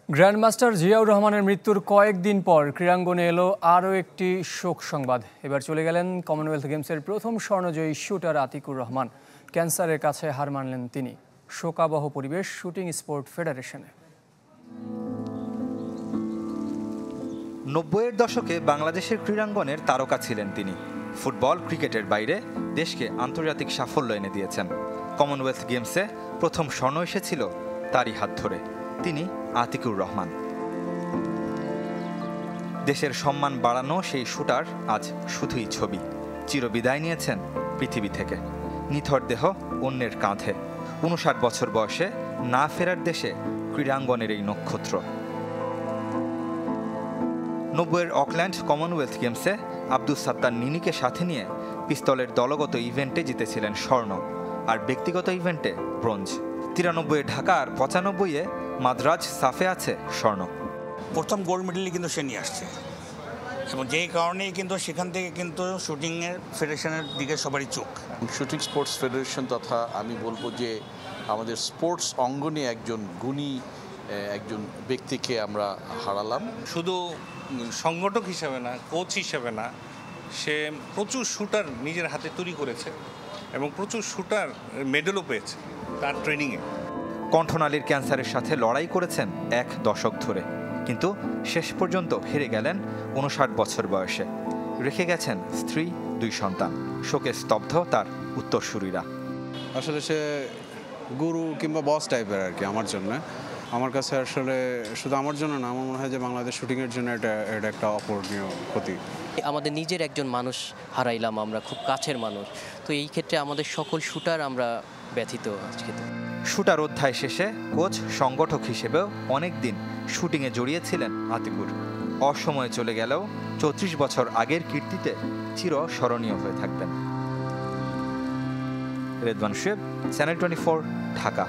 Grandmaster Ziaur রহমানের মৃত্যুর কয়েকদিন পর ক্রীড়াঙ্গনে এলো আরও একটি শোক সংবাদ। এবার চলে গেলেন কমনওয়েলথ গেমসের প্রথম স্বর্ণজয়ী শুটার আতিকুর রহমান। ক্যান্সারের কাছে হার মানলেন তিনি। শোকাবহ পরিবেশ শুটিং স্পোর্ট ফেডারেশনে। ৯০-এর দশকে বাংলাদেশের ক্রীড়াঙ্গনের তারকা ছিলেন তিনি। ফুটবল, ক্রিকেটের বাইরে দেশকে আন্তর্জাতিক সাফল্য এনে দিয়েছেন। কমনওয়েলথ গেমসে প্রথম স্বর্ণ এসেছিল তারই হাত ধরে। তিনি আতিকুর রহমান। দেশের সম্মান বাড়ানো সেই শুটার আজ শুধুই ছবি। চিরবিদায় নিয়েছেন পৃথিবী থেকে। নিথর দেহ অন্যের কাঁধে। ৫৯ বছর বয়সে না ফেরার দেশে ক্রীড়াঙ্গনের এই নক্ষত্র। ৯০-এর অকল্যান্ড কমনওয়েলথ গেমসে আব্দুস সাত্তার নিনিকে সাথে নিয়ে পিস্তলের দলগত ইভেন্টে জিতেছিলেন স্বর্ণ, আর ব্যক্তিগত ইভেন্টে ব্রোঞ্জ। ৯৩-এ ঢাকা আর ৯৫-এ মাদ্রাজ সাফে আছে স্বর্ণ। প্রথম গোল্ড মেডেলই কিন্তু সে নিয়ে আসছে, এবং যেই কারণেই কিন্তু সেখান থেকে কিন্তু শুটিংয়ের ফেডারেশনের দিকে সবারই চোখ। শুটিং স্পোর্টস ফেডারেশন তথা আমি বলবো যে আমাদের স্পোর্টস অঙ্গনে একজন গুণী একজন ব্যক্তিকে আমরা হারালাম। শুধু সংগঠক হিসেবে না, কোচ হিসেবে না, সে প্রচুর শুটার নিজের হাতে তৈরি করেছে এবং প্রচুর শুটার মেডেলও পেয়েছে তার ট্রেনিংয়ে। কণ্ঠনালীর ক্যান্সারের সাথে লড়াই করেছেন এক দশক ধরে, কিন্তু শেষ পর্যন্ত হেরে গেলেন ৫৯ বছর বয়সে। রেখে গেছেন স্ত্রী, ২ সন্তান। শোকে স্তব্ধ তার উত্তরসূরিরা। আসলে সে গুরু কিংবা বস টাইপের আর কি আমার জন্য। আমার কাছে আসলে শুধু আমার জন্য না, আমার মনে হয় যে বাংলাদেশ শুটিংয়ের জন্য এটা একটা অপূরণীয় ক্ষতি। আমাদের নিজের একজন মানুষ হারাইলাম আমরা, খুব কাছের মানুষ। তো এই ক্ষেত্রে আমাদের সকল শুটার আমরা ব্যথিত আজকে। শুটার অধ্যায় শেষে কোচ, সংগঠক হিসেবেও অনেক দিন শুটিংয়ে জড়িয়েছিলেন আতিকুর। অসময়ে চলে গেলেও ৩৪ বছর আগের কীর্তিতে চির স্মরণীয় হয়ে থাকবেন। রেদওয়ান শুয়েব, চ্যানেল 24, ঢাকা।